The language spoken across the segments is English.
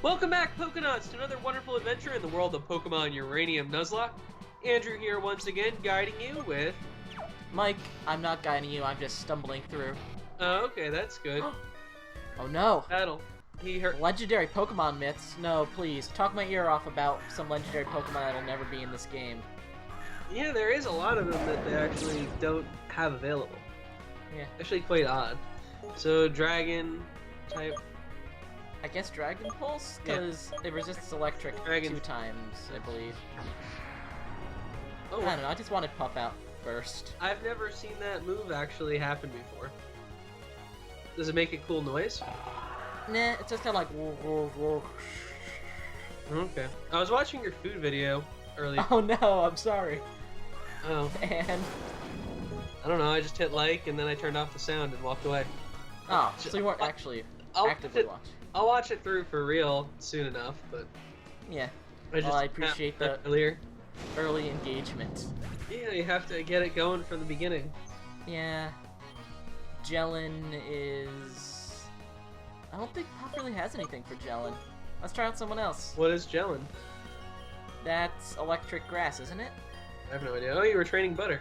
Welcome back, Pokenauts, to another wonderful adventure in the world of Pokemon Uranium Nuzlocke. Andrew here once again, guiding you with... Mike, I'm not guiding you, I'm just stumbling through. Oh, okay, that's good. Oh no! He hurt... Legendary Pokemon myths? No, please. Talk my ear off about some legendary Pokemon that'll never be in this game. Yeah, there is a lot of them that they actually don't have available. Yeah. Actually quite odd. So, Dragon type... I guess Dragon Pulse? Because it resists electric 2 times, I believe. Oh, I don't know, I just wanted Puff out first. I've never seen that move actually happen before. Does it make a cool noise? Nah, it's just kind of like... Okay. I was watching your food video earlier. Oh no, I'm sorry. Oh. And... I don't know, I just hit like and then I turned off the sound and walked away. Oh, so you weren't actually actively watching. I'll watch it through for real soon enough, but... Yeah. I appreciate the early engagement. Yeah, you have to get it going from the beginning. Yeah. Jellin is... I don't think Puff really has anything for Jellin. Let's try out someone else. What is Jellin? That's electric grass, isn't it? I have no idea. Oh, you were training Butter.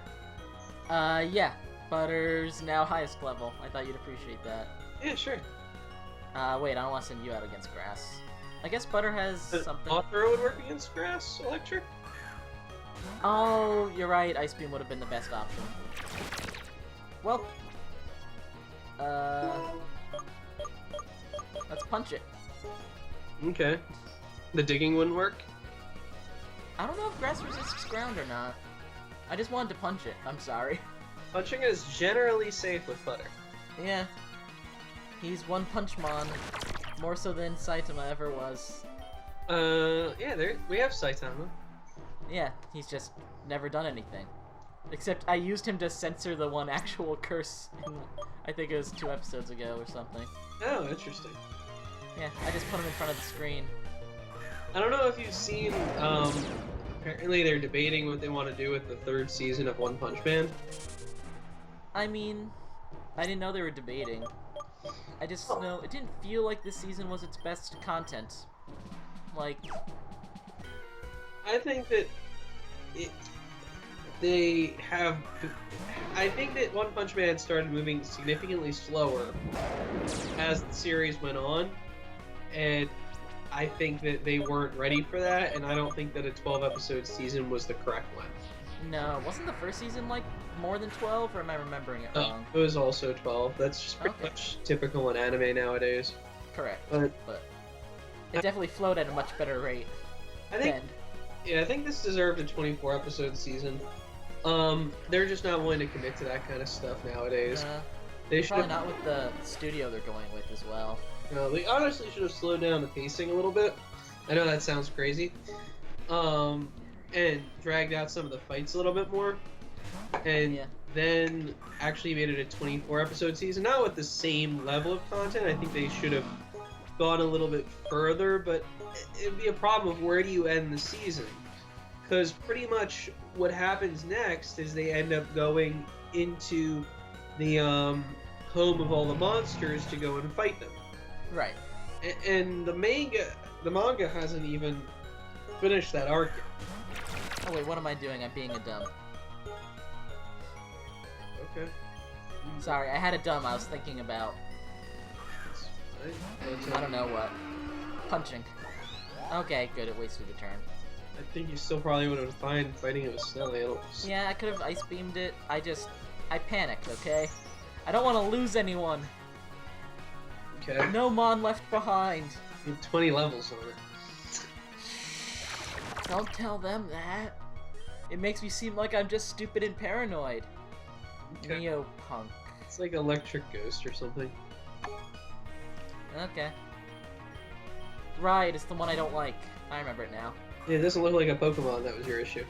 Yeah. Butter's now highest level. I thought you'd appreciate that. Yeah, sure. Wait, I don't want to send you out against grass. I guess Butter has something... Author would work against grass, electric? Oh, you're right. Ice Beam would have been the best option. Well... let's punch it. Okay. The digging wouldn't work? I don't know if grass resists ground or not. I just wanted to punch it. I'm sorry. Punching is generally safe with Butter. Yeah. He's one punch mon. More so than Saitama ever was. Yeah, we have Saitama. Yeah, he's just never done anything. Except I used him to censor the one actual curse in, I think it was 2 episodes ago or something. Oh, interesting. Yeah, I just put him in front of the screen. I don't know if you've seen, apparently they're debating what they want to do with the 3rd season of One Punch Man. I mean, I didn't know they were debating. I just know it didn't feel like this season was its best content. Like, I think that I think that One Punch Man started moving significantly slower as the series went on, and I think that they weren't ready for that, and I don't think that a 12-episode season was the correct one. No, wasn't the first season like more than 12, or am I remembering it wrong? It was also 12. That's just pretty much typical in anime nowadays. Correct, but it definitely flowed at a much better rate. I think this deserved a 24-episode season. They're just not willing to commit to that kind of stuff nowadays. They should probably not with the studio they're going with as well. No, they honestly should have slowed down the pacing a little bit. I know that sounds crazy. And dragged out some of the fights a little bit more. And then actually made it a 24-episode season. Not with the same level of content. I think they should have gone a little bit further, but it'd be a problem of where do you end the season? Because pretty much what happens next is they end up going into the home of all the monsters to go and fight them. Right. And the manga hasn't even finished that arc yet. Oh wait, what am I doing? I'm being a dumb. Okay. Sorry, I had a dumb I was thinking about. I don't know what. Punching. Okay, good, it wasted a turn. I think you still probably would have been fine fighting it with snow animals. Yeah, I could have ice beamed it. I panicked, okay? I don't want to lose anyone. Okay. No Mon left behind. You have 20 levels on it. Don't tell them that. It makes me seem like I'm just stupid and paranoid. Okay. Neopunk. It's like Electric Ghost or something. Okay. Right, it's the one I don't like. I remember it now. Yeah, it doesn't look like a Pokemon, that was your issue.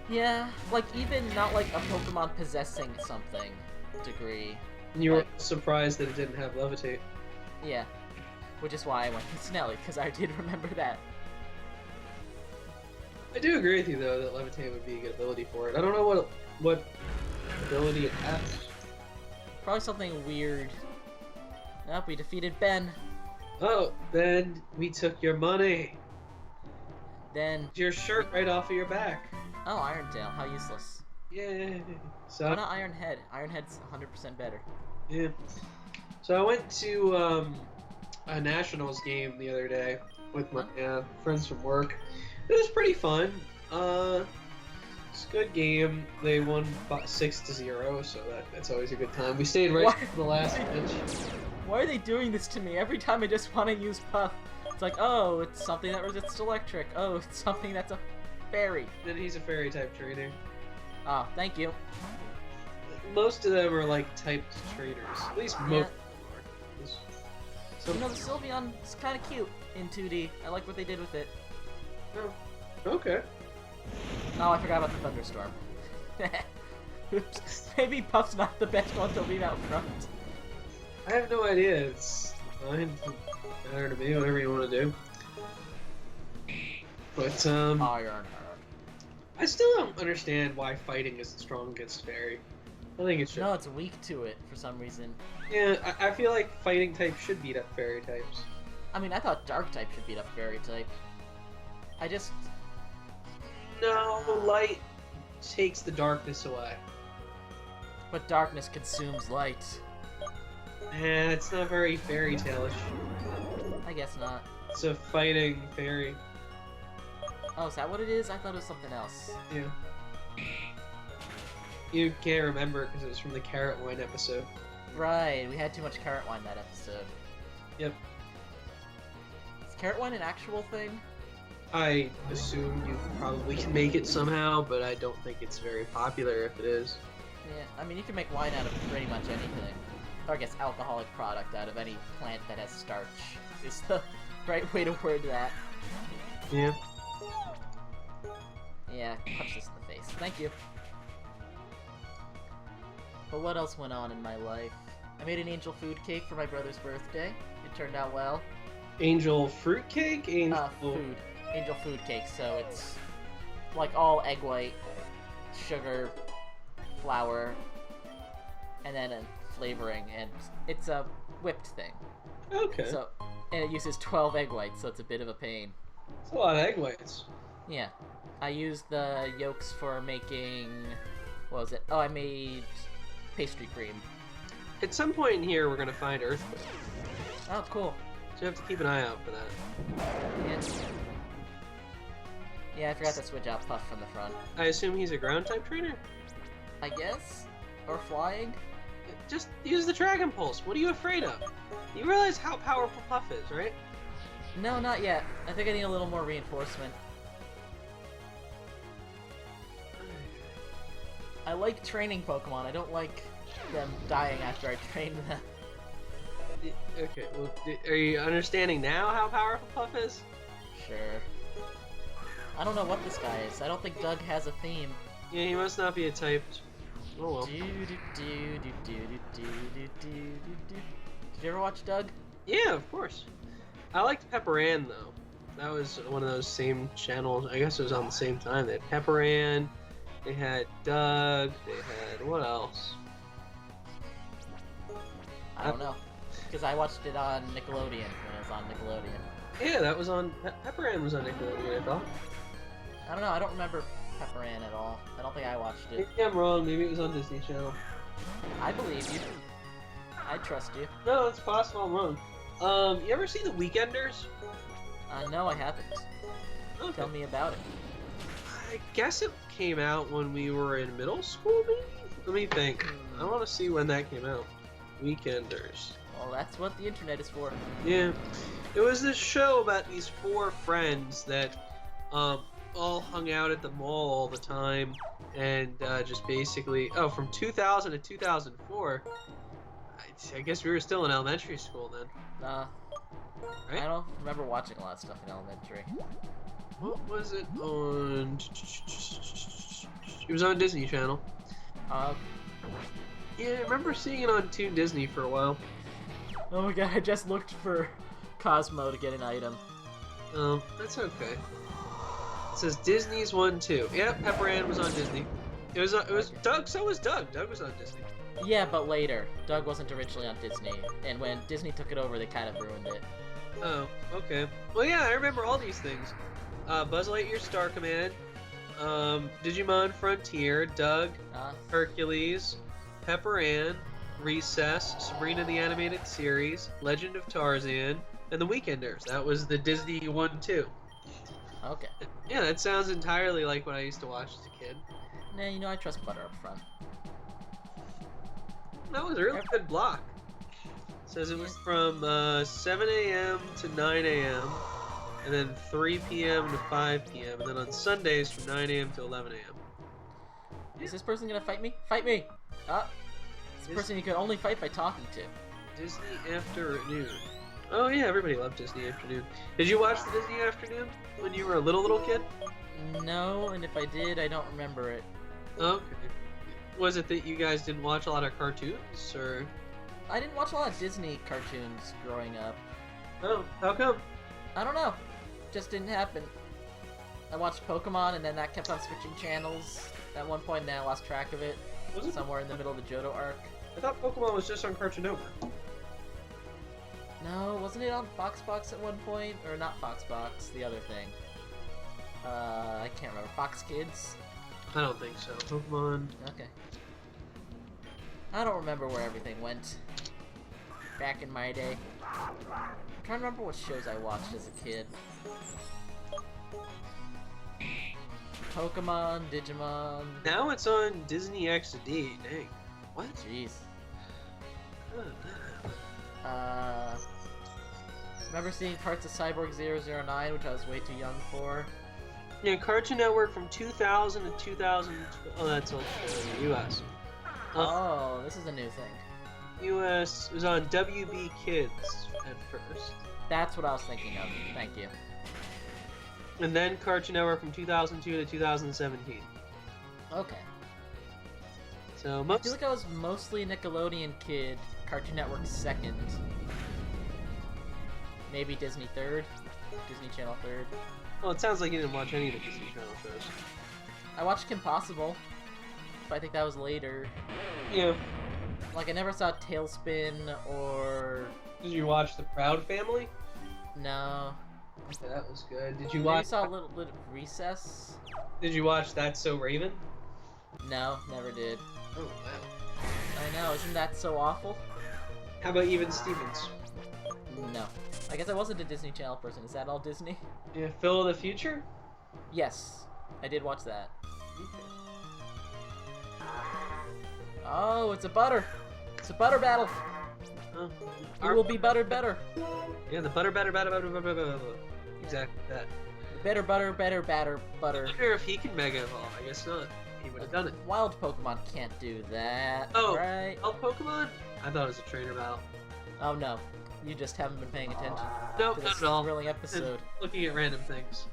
Yeah, like even not like a Pokemon possessing something degree. And you were surprised that it didn't have Levitate. Yeah. Which is why I went with Snelly, because I did remember that. I do agree with you though that Levitate would be a good ability for it. I don't know what ability it has. Probably something weird. Nope, we defeated Ben. Oh, then we took your money. Then... Your shirt right off of your back. Oh, Iron Tail. How useless. Yay. So, Why not Iron Head? Iron Head's 100% better. yeah. So I went to a Nationals game the other day with my friends from work. It was pretty fun. It's a good game. They won 6-0, so that's always a good time. We stayed right to the last bench. Why are they doing this to me? Every time I just want to use Puff, it's like, oh, it's something that resists electric. Oh, it's something that's a fairy. Then he's a fairy type trainer. Oh, thank you. Most of them are like typed trainers. At least most of them are. You know, the Sylveon is kind of cute in 2D. I like what they did with it. Oh, okay. Oh, I forgot about the Thunderstorm. Oops. Maybe Puff's not the best one to leave out front. I have no idea. It's fine. Matter to me, whatever you want to do. But, Iron. I still don't understand why fighting isn't strong against fairy. I think it should. No, it's weak to it for some reason. Yeah, I feel like fighting type should beat up fairy types. I mean, I thought Dark type should beat up Fairy type. I just... No, light takes the darkness away. But darkness consumes light. And it's not very fairy tailish. I guess not. It's a fighting fairy. Oh, is that what it is? I thought it was something else. Yeah. You can't remember it because it was from the carrot wine episode. Right, we had too much carrot wine that episode. Yep. Is carrot wine an actual thing? I assume you probably can make it somehow, but I don't think it's very popular if it is. Yeah, I mean, you can make wine out of pretty much anything. Or I guess alcoholic product out of any plant that has starch is the right way to word that. Yeah. Yeah, punch this in the face. Thank you. But what else went on in my life? I made an angel food cake for my brother's birthday. It turned out well. Angel fruit cake? Angel food. Angel food cake, so it's like all egg white, sugar, flour, and then a flavoring, and it's a whipped thing. Okay. So, and it uses 12 egg whites, so it's a bit of a pain. It's a lot of egg whites. Yeah. I used the yolks for making... What was it? Oh, I made pastry cream. At some point in here, we're going to find Earthquake. Oh, cool. So you have to keep an eye out for that. Yeah, I forgot to switch out Puff from the front. I assume he's a ground type trainer? I guess? Or flying? Just use the Dragon Pulse. What are you afraid of? You realize how powerful Puff is, right? No, not yet. I think I need a little more reinforcement. I like training Pokemon. I don't like them dying after I train them. Okay, well, are you understanding now how powerful Puff is? Sure. I don't know what this guy is. I don't think Doug has a theme. Yeah, he must not be a typed. Oh well. Did you ever watch Doug? Yeah, of course. I liked Pepper Ann though. That was one of those same channels. I guess it was on the same time. They had Pepper Ann, they had Doug, they had what else? I don't know. Because I watched it on Nickelodeon when it was on Nickelodeon. Yeah, that was on... Pepper Ann was on Nickelodeon, I thought. I don't know, I don't remember Pepper Ann at all. I don't think I watched it. Maybe I'm wrong, maybe it was on Disney Channel. I believe you. I trust you. No, it's possible I'm wrong. You ever see The Weekenders? No, I haven't. Okay. Tell me about it. I guess it came out when we were in middle school, maybe? Let me think. I want to see when that came out. Weekenders. Well, that's what the internet is for. Yeah. It was this show about these 4 friends that all hung out at the mall all the time and just basically... Oh, from 2000 to 2004. I guess we were still in elementary school then. Right? I don't remember watching a lot of stuff in elementary. What was it on? It was on Disney Channel. Yeah, I remember seeing it on Toon Disney for a while. Oh my god, I just looked for Cosmo to get an item. Oh, that's okay. It says Disney's one too. Yep, Pepper Ann was on Disney. It was okay. Doug. So was Doug. Doug was on Disney. Yeah, but later. Doug wasn't originally on Disney, and when Disney took it over, they kind of ruined it. Oh, okay. Well, yeah, I remember all these things. Buzz Lightyear Star Command, Digimon Frontier, Doug, Hercules, Pepper Ann, Recess, Sabrina the Animated Series, Legend of Tarzan, and The Weekenders. That was the Disney one too. Okay. Yeah, that sounds entirely like what I used to watch as a kid. Nah, you know, I trust Butter up front. That was a really good block. It says it was from 7 a.m. to 9 a.m. and then 3 p.m. to 5 p.m. and then on Sundays from 9 a.m. to 11 a.m. Is this person gonna fight me? Fight me! It's a person you can only fight by talking to. Disney Afternoon. Oh yeah, everybody loved Disney Afternoon. Did you watch the Disney Afternoon when you were a little kid? No, and if I did, I don't remember it. Okay. Was it that you guys didn't watch a lot of cartoons, or? I didn't watch a lot of Disney cartoons growing up. Oh, how come? I don't know. Just didn't happen. I watched Pokemon, and then that kept on switching channels. At one point, and then I lost track of it. Was it somewhere in the middle of the Johto arc? I thought Pokemon was just on Cartoon Network. No, wasn't it on Foxbox at one point? Or not Foxbox, the other thing. I can't remember. Fox Kids? I don't think so. Pokemon. Okay. I don't remember where everything went. Back in my day. I'm trying to remember what shows I watched as a kid. Pokemon, Digimon. Now it's on Disney XD. Dang. What? Jeez. Remember seeing parts of Cyborg 009, which I was way too young for. Yeah, Cartoon Network from 2000 to 2000. Oh, that's old. U.S. Oh, this is a new thing. U.S. was on WB Kids at first. That's what I was thinking of. Thank you. And then Cartoon Network from 2002 to 2017. Okay. So I feel like I was mostly a Nickelodeon kid, Cartoon Network second. Maybe Disney third? Disney Channel third? Well, it sounds like you didn't watch any of the Disney Channel shows. I watched Kim Possible, but I think that was later. Yeah. Like, I never saw Tailspin or... Did you watch The Proud Family? No. Okay, that was good. Did you Maybe watch... saw a little bit of Recess? Did you watch That's So Raven? No, never did. Oh, wow. I know, isn't that so awful? How about Even Stevens? No. I guess I wasn't a Disney Channel person. Is that all Disney? Yeah, Phil of the Future? Yes. I did watch that. Okay. Oh, it's a butter! It's a butter battle! Oh. Who will be buttered better? Yeah, the butter. Exactly that. Better butter, better batter, butter. I wonder if he can Mega Evolve. I guess not. He would have done it. Wild Pokemon can't do that. Oh, right? Wild Pokemon? I thought it was a trainer battle. Oh no, you just haven't been paying attention. Nope, to not this at all. thrilling episode. Looking at random things.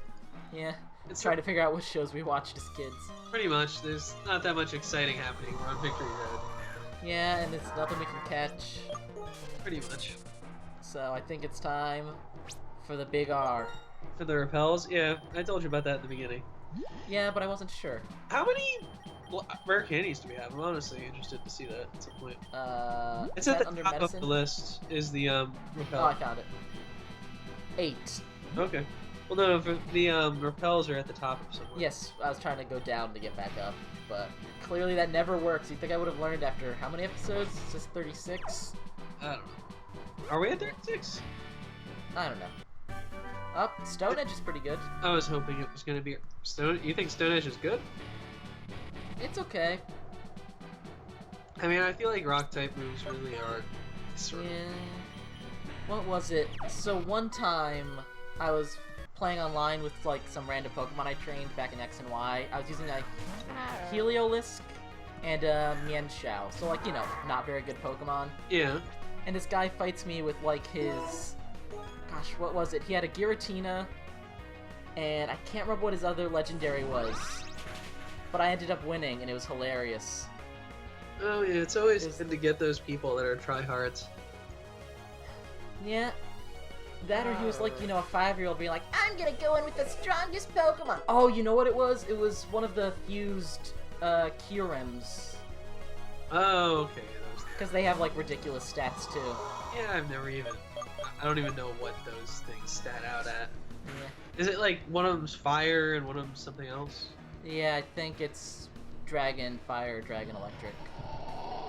Yeah, It's trying to figure out what shows we watched as kids. Pretty much. There's not that much exciting happening. We're on Victory Road. Yeah, and it's nothing we can catch. Pretty much. So I think it's time for the big R. For the repels? Yeah, I told you about that in the beginning. Yeah, but I wasn't sure. How many rare candies do we have? I'm honestly interested to see that at some point. Is It's at that the under top medicine? of the list, is the repel. Oh, I found it. 8. Okay. Well, no, the repels are at the top of somewhere. Yes, I was trying to go down to get back up, but clearly that never works. You think I would have learned after how many episodes? Is this 36? I don't know. Are we at 36? I don't know. Oh, Stone Edge is pretty good. I was hoping it was going to be Stone. You think Stone Edge is good? It's okay. I mean, I feel like rock type moves really are. Sort of. Yeah. What was it? So one time I was playing online with like some random Pokemon I trained back in X and Y. I was using a Heliolisk and Mienshao. So like, you know, not very good Pokemon. Yeah. And this guy fights me with like his... Gosh, what was it? He had a Giratina, and I can't remember what his other legendary was. But I ended up winning, and it was hilarious. Oh yeah, it's always good to get those people that are tryhards. Yeah. That or he was like, you know, a 5-year-old being like, I'm gonna go in with the strongest Pokemon! Oh, you know what it was? It was one of the fused, Kyurems. Oh, okay. Because they have, like, ridiculous stats, too. Yeah, I've never even I don't even know what those things stat out at. Yeah. Is it like one of them's fire and one of them's something else? Yeah, I think it's dragon fire, dragon electric.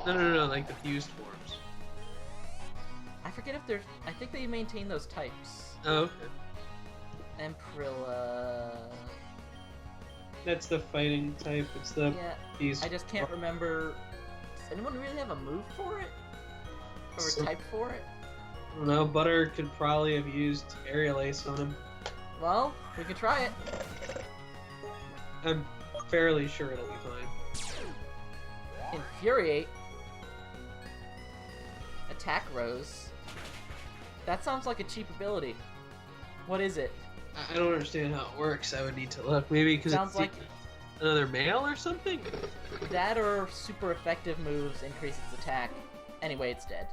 No, like the fused forms. I forget if there's. I think they maintain those types. Oh, okay. Emprilla. That's the fighting type. It's the Yeah. fused. I just can't remember. Does anyone really have a move for it? Or a type for it? I don't know. Butter could probably have used aerial ace on him. Well, we could try it. I'm fairly sure it'll be fine. Infuriate. Attack Rose. That sounds like a cheap ability. What is it? I don't understand how it works. I would need to look. Maybe because Sounds it's like another male or something? that or super effective moves increase its attack. Anyway, it's dead.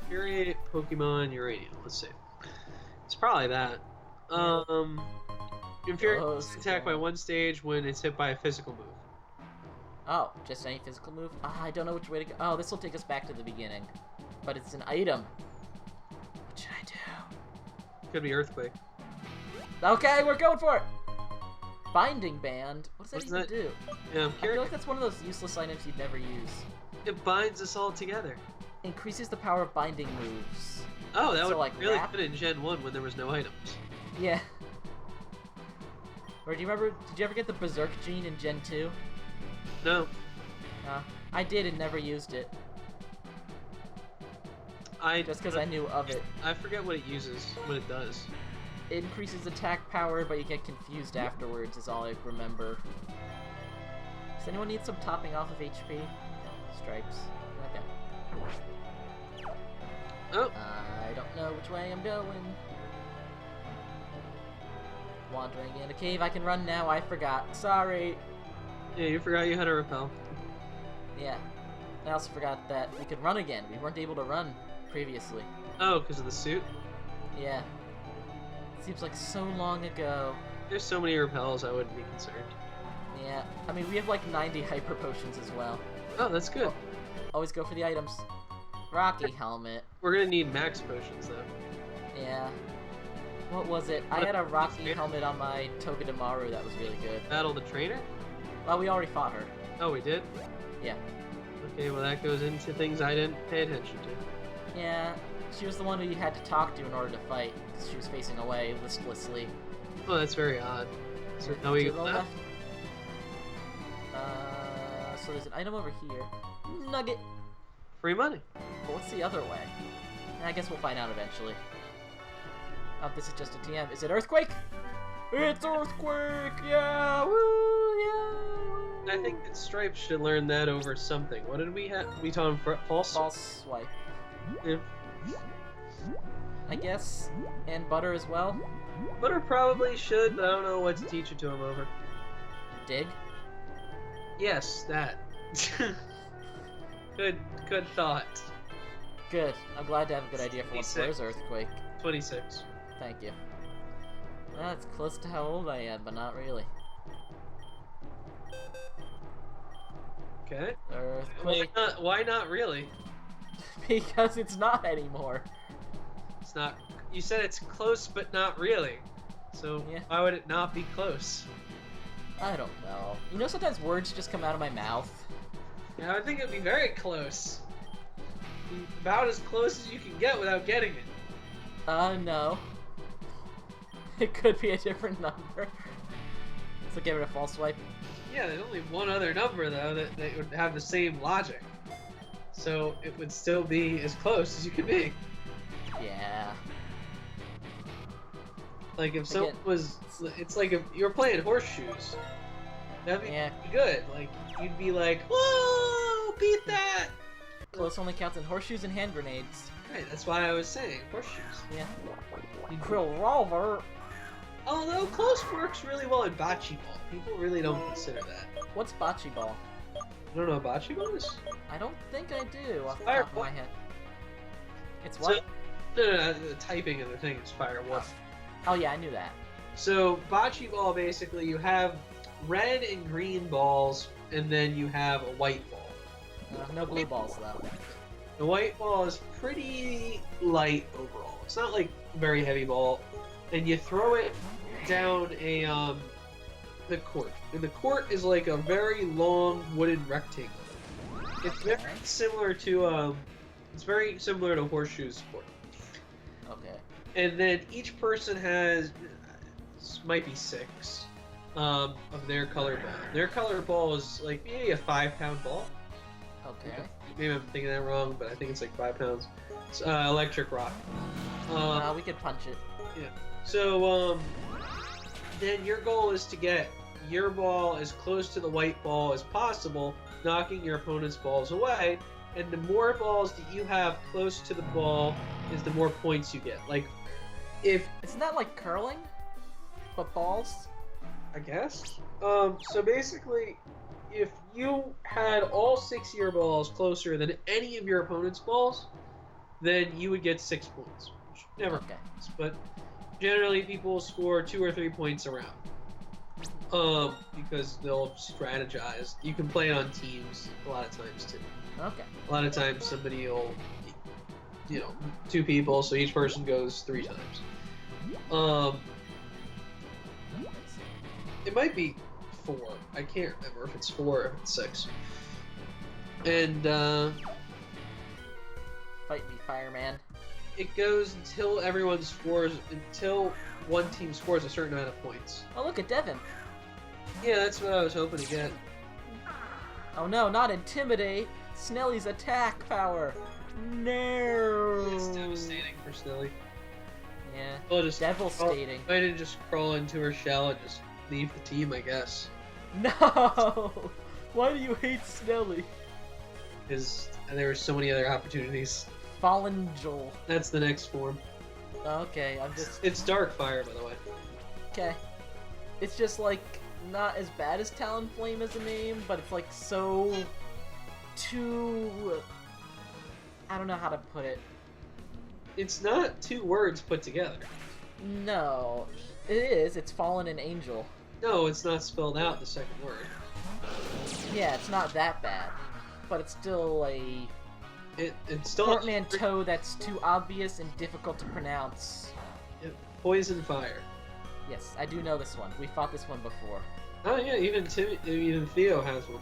Infuriate Pokemon Uranium. Let's see. It's probably that. Infuriate is attacked by one stage when it's hit by a physical move. Oh, just any physical move? Ah, I don't know which way to go. Oh, this will take us back to the beginning. But it's an item. What should I do? Could be Earthquake. Okay, we're going for it! Binding Band? What does that What's even do? Yeah, I'm I feel curious. like that's one of those useless items you'd never use. It binds us all together. Increases the power of binding moves. Oh, that So, would like, be really wrap? good in Gen 1 when there was no items. Yeah. Or do you remember, did you ever get the Berserk Gene in Gen 2? No. I did and never used it. Just because I knew of it. I forget what it uses, what it does. It increases attack power, but you get confused afterwards, is all I remember. Does anyone need some topping off of HP? Stripes. Okay. Oh, I don't know which way I'm going. Wandering in a cave. I can run now. I forgot. Sorry. yeah, you forgot you had a repel. Yeah. I also forgot that we could run again. We weren't able to run previously. Oh, because of the suit? Yeah. Seems like so long ago. There's so many repels, I wouldn't be concerned. Yeah. I mean, we have like 90 hyper potions as well. Oh, that's good. Always go for the items. Rocky helmet. We're gonna need max potions, though. Yeah. What was it? I had a Rocky helmet on my Togedemaru that was really good. Battle the trainer? Well, we already fought her. Oh, we did? Yeah. Okay, well that goes into things I didn't pay attention to. Yeah. She was the one who you had to talk to in order to fight, because she was facing away listlessly. Oh, that's very odd. So now we To go the left? So there's an item over here. Nugget. Free money. But what's the other way? I guess we'll find out eventually. Oh, this is just a TM. Is it Earthquake? It's Earthquake! Yeah! Woo! Yeah! I think that Stripes should learn that over something. What did we have? We taught him false? False swipe. Yeah. I guess. And butter as well. Butter probably should, but I don't know what to teach it to him over. Dig. Yes, that. Good thought. Good. I'm glad to have a good idea for once. 26. Where's Earthquake? 26. Thank you. That's close to how old I am, but not really. Okay. Earthquake. Why not really? Because it's not anymore. It's not. You said it's close, but not really. So Yeah. why would it not be close? I don't know. You know, sometimes words just come out of my mouth. Yeah, I think it'd be very close. About as close as you can get without getting it. No. It could be a different number. So give it a false swipe. Yeah, there's only one other number though that would have the same logic. So it would still be as close as you could be. Yeah. Like if someone was, it's like if you were playing horseshoes. That'd be good. Like you'd be like, whoa, beat that. Close only counts in horseshoes and hand grenades. Right, that's why I was saying horseshoes. Yeah. Krill Rover. Although close works really well in bocce ball. People really don't consider that. What's bocce ball? You don't know what bocce ball is? I don't think I do off the Fire top of my head. It's So, what? no, the typing of the thing is fire one. Oh yeah, I knew that. So bocce ball, basically, you have red and green balls, and then you have a white ball. No blue balls though. The white ball is pretty light overall. It's not like a very heavy ball, and you throw it down the court. And the court is like a very long wooden rectangle. It's very similar to horseshoe sport. Okay. And then each person has might be 6 of their color ball. Their color ball is like maybe a 5-pound ball. Okay. Maybe I'm thinking that wrong, but I think it's like 5 pounds. It's electric rock. We could punch it. Yeah. So then your goal is to get your ball as close to the white ball as possible, knocking your opponent's balls away. And the more balls that you have close to the ball is the more points you get. Like, if... Isn't that like curling? But balls? I guess. So basically, if you had all 6 of your balls closer than any of your opponent's balls, then you would get 6 points. Which never happens, but generally people score 2 or 3 points around. Because they'll strategize. You can play on teams a lot of times too. Okay. A lot of times somebody will, 2 people, so each person goes 3 times. It might be 4. I can't remember if it's 4 or if it's 6. And Fight me, fireman. it goes until until one team scores a certain amount of points. Oh, look at Devin. Yeah, that's what I was hoping to get. Oh no, not intimidate. Snelly's attack power. No. It's devastating for Snelly. Yeah. Well, just devastating. I didn't just crawl into her shell and just leave the team, I guess. No. Why do you hate Snelly? Because there were so many other opportunities. Fallen Joel. That's the next form. Okay, I'm just. It's Dark Fire, by the way. Okay. It's just like not as bad as Talonflame as a name, but it's like so too. I don't know how to put it. It's not 2 words put together. No, it is. It's Fallen and Angel. No, it's not spelled out the second word. Yeah, it's not that bad, but it's still a It's still portmanteau that's too obvious and difficult to pronounce. Poison Fire. Yes, I do know this one. We fought this one before. Oh yeah, even Theo has one.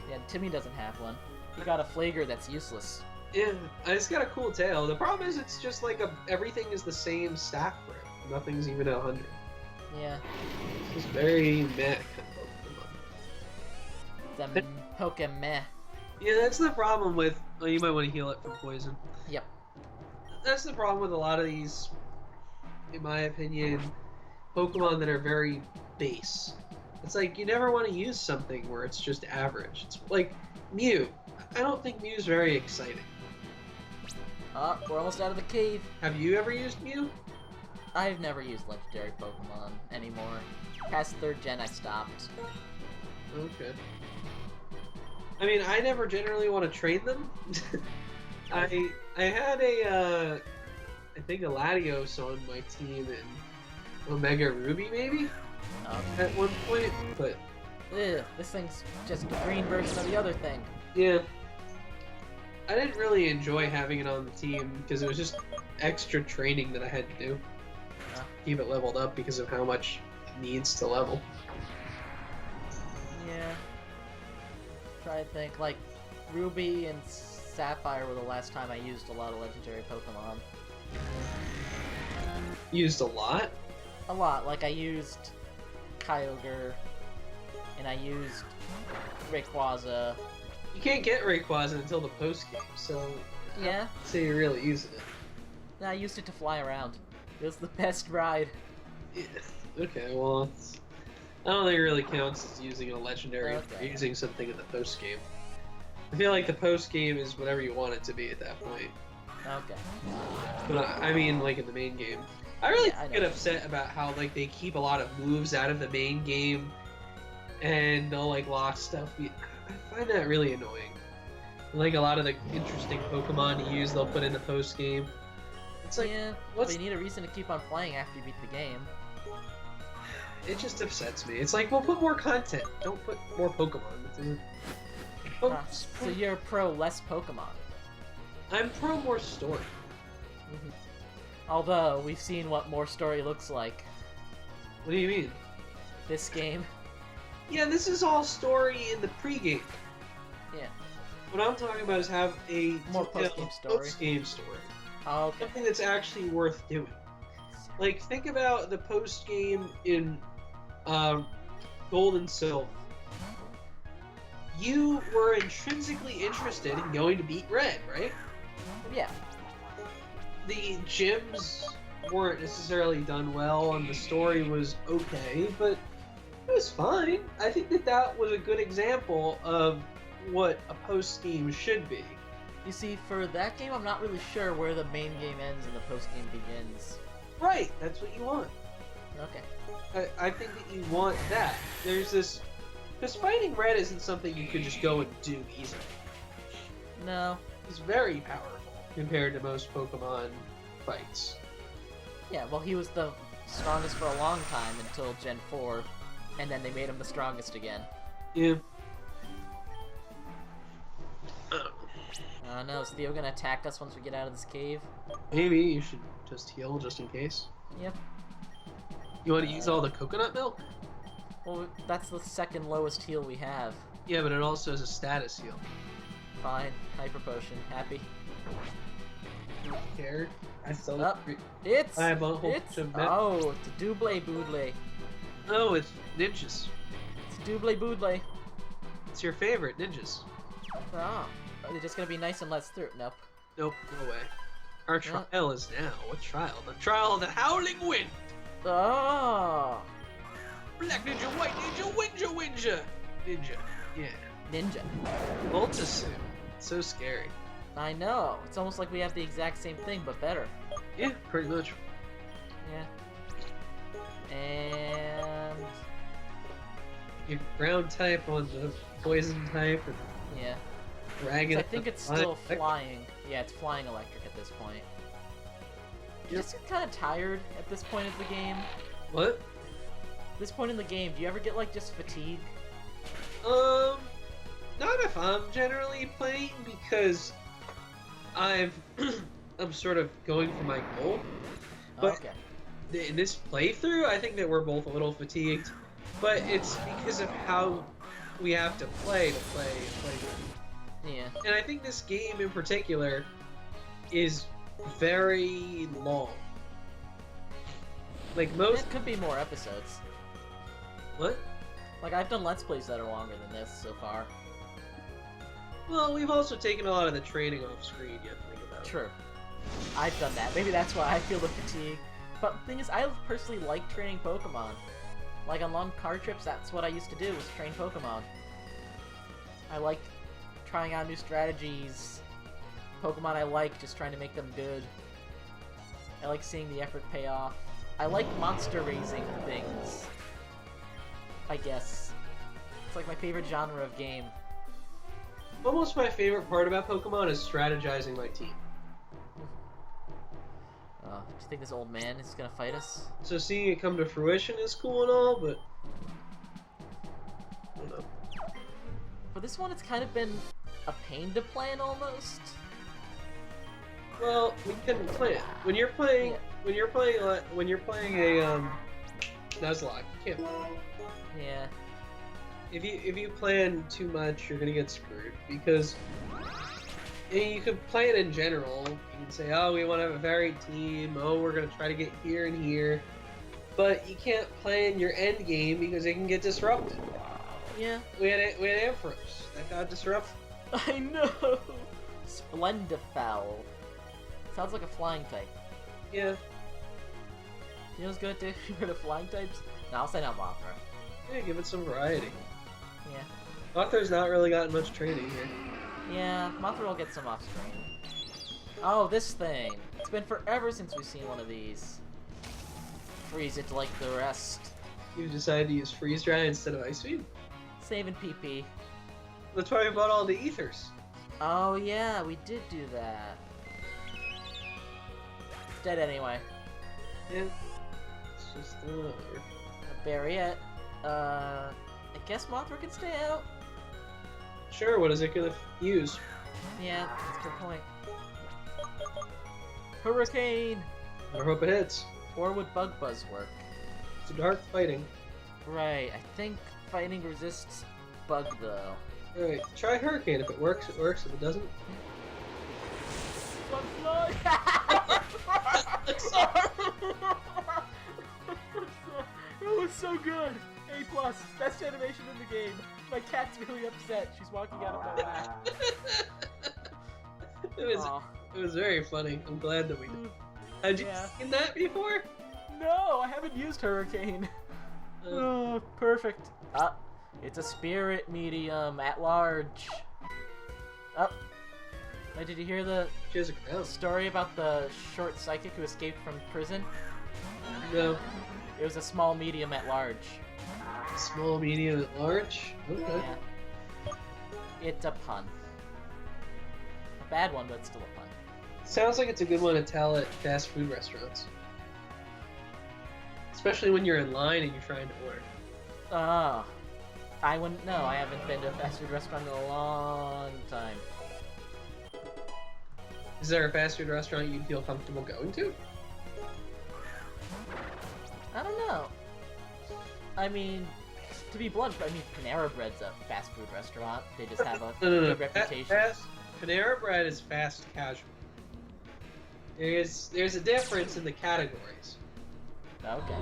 Yeah, Timmy doesn't have one. He got a Flager that's useless. Yeah, it's got a cool tail. The problem is it's just like everything is the same stat for it. Nothing's even at 100. Yeah. It's just very meh kind of Pokemon. The Pokemon. Yeah, that's the problem with... Oh, you might want to heal it from poison. Yep. That's the problem with a lot of these, in my opinion, Pokemon that are very base. It's like, you never want to use something where it's just average. It's like Mew. I don't think Mew's very exciting. Oh, we're almost out of the cave. Have you ever used Mew? I've never used legendary Pokemon anymore. Past 3rd gen, I stopped. Okay. I mean, I never generally want to train them. I had I think a Latios on my team in Omega Ruby, maybe? At one point, but... Ugh, this thing's just a green version of the other thing. Yeah. I didn't really enjoy having it on the team, because it was just extra training that I had to do. Keep it leveled up because of how much it needs to level. Yeah. Try to think, like, Ruby and Sapphire were the last time I used a lot of legendary Pokemon. Used a lot? A lot. Like, I used Kyogre, and I used Rayquaza. You can't get Rayquaza until the post-game, so... Yeah? I'd say you're really using it. No, I used it to fly around. It was the best ride. Yeah. Okay, well... I don't think it really counts as using a legendary or using something in the post-game. I feel like the post-game is whatever you want it to be at that point. Okay. But I mean, like in the main game. I really get upset about how like they keep a lot of moves out of the main game and they'll like lock stuff. I find that really annoying. Like a lot of the interesting Pokemon to use, they'll put in the post-game. It's like, yeah, but you need a reason to keep on playing after you beat the game. It just upsets me. It's like, well, put more content. Don't put more Pokemon. So you're pro less Pokemon. I'm pro more story. Although, we've seen what more story looks like. What do you mean? This game. Yeah, this is all story in the pregame. Yeah. What I'm talking about is have a More post-game story. Post-game story. Oh, okay. Something that's actually worth doing. Like, think about the post-game in Gold and Silver. You were intrinsically interested in going to beat Red, right? Yeah. The gyms weren't necessarily done well, and the story was okay, but it was fine. I think that was a good example of what a post-game should be. You see, for that game, I'm not really sure where the main game ends and the post-game begins. Right, that's what you want. Okay. I think that you want that. There's this... Because fighting Red isn't something you could just go and do easily. No. He's very powerful compared to most Pokemon fights. Yeah, well, he was the strongest for a long time until Gen 4, and then they made him the strongest again. Yeah. No, is Theo gonna attack us once we get out of this cave? Maybe you should just heal just in case. Yep. You want to use all the coconut milk? Well, that's the second lowest heal we have. Yeah, but it also has a status heal. Fine. Hyper Potion. Happy. Don't care. I still. Oh, it's I have a whole bunch of men. Oh, it's a double boodle. Oh, it's ninjas. It's a double boodle. It's your favorite, ninjas. Oh, are they just gonna be nice and let us through? Nope. Nope, no way. Our trial is now. What trial? The trial of the Howling Wind! Oh! Black Ninja, White Ninja, Winja! Ninja, yeah. Ninja. Voltasuit. It's so scary. I know. It's almost like we have the exact same thing, but better. Yeah, pretty much. Yeah. And... You ground type on the poison type. And yeah. Dragon. I think it's still flying. Yeah, it's flying electric at this point. You're just kind of tired at this point of the game. What? This point in the game, do you ever get like just fatigue? Not if I'm generally playing, because I'm sort of going for my goal. But okay. In this playthrough, I think that we're both a little fatigued, but it's because of how we have to play. Yeah. And I think this game in particular is very long. Like most... It could be more episodes. What? Like, I've done Let's Plays that are longer than this so far. Well, we've also taken a lot of the training off screen, you have to think about it. True. I've done that. Maybe that's why I feel the fatigue. But the thing is, I personally like training Pokemon. Like, on long car trips, that's what I used to do, was train Pokemon. I like trying out new strategies. Pokemon I like, just trying to make them good. I like seeing the effort pay off. I like monster raising things. I guess. It's like my favorite genre of game. Almost my favorite part about Pokemon is strategizing my team. Do you think this old man is gonna fight us? So seeing it come to fruition is cool and all, but... I don't know. For this one, it's kind of been a pain to plan almost. Well, we can plan. When you're playing, when you're playing a Nuzlocke, you can't. Yeah. If you plan too much, you're gonna get screwed, because you could plan in general. You can say, oh, we want to have a varied team. Oh, we're gonna try to get here and here, but you can't plan your end game because it can get disrupted. Yeah. We had Ampharos that got disrupted. I know. Splendifowl. Sounds like a flying type. Yeah. You know what's good to get rid of flying types? No, I'll send out Mothra. Yeah, give it some variety. Yeah. Mothra's not really gotten much training here. Yeah, Mothra will get some off screen. Oh, this thing. It's been forever since we've seen one of these. Freeze it like the rest. You decided to use Freeze Dry instead of Ice Beam? Saving PP. That's why we bought all the ethers. Oh yeah, we did do that. It's dead anyway. Yeah. It's just Bury it. I guess Mothra can stay out. Sure, what is it gonna use? Yeah, that's a good point. Hurricane! I hope it hits. Or would Bug Buzz work? It's a dark fighting. Right, I think fighting resists Bug, though. Alright, try Hurricane. If it works, it works. If it doesn't... That was so good! A+, best animation in the game. My cat's really upset. She's walking out of my lap. It was very funny. I'm glad that we did. Had you seen that before? No, I haven't used Hurricane. Oh, perfect. It's a spirit medium at large. Wait, did you hear the story about the short psychic who escaped from prison? No. It was a small medium at large. Small medium at large? Okay. Yeah. It's a pun. A bad one, but still a pun. Sounds like it's a good one to tell at fast food restaurants. Especially when you're in line and you're trying to order. I wouldn't know. I haven't been to a fast food restaurant in a long time. Is there a fast food restaurant you'd feel comfortable going to? I don't know. I mean, to be blunt, Panera Bread's a fast food restaurant. They just have a good reputation. Panera Bread is fast casual. There's a difference in the categories. Okay.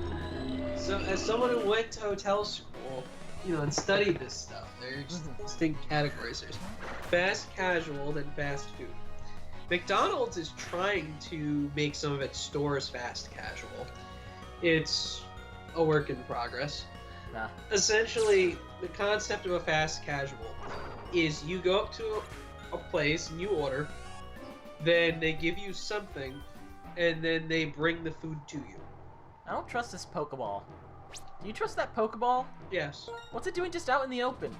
So, as someone who went to hotel school, and studied this stuff, there's distinct categories. There's fast casual, then fast food. McDonald's is trying to make some of its stores fast casual. It's a work in progress. Nah. Essentially, the concept of a fast casual is you go up to a place and you order, then they give you something, and then they bring the food to you. I don't trust this Pokeball. Do you trust that Pokeball? Yes. What's it doing just out in the open?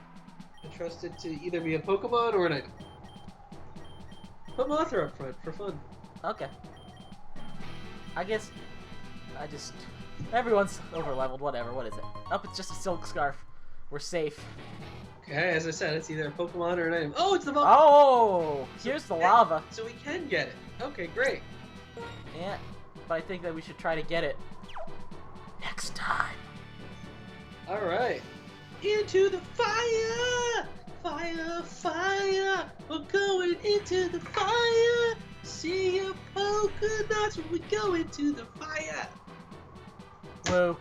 I trust it to either be a Pokemon or an item. Put Mothra up front for fun. Okay. Everyone's over-leveled, whatever, what is it? It's just a silk scarf. We're safe. Okay, as I said, it's either a Pokemon or an item. Oh, it's the Pokemon! Oh! Here's the lava. So we can get it. Okay, great. Yeah, but I think that we should try to get it next time. Alright. Into the fire! Fire, fire! We're going into the fire! See your polka dots when we go into the fire! Whoa.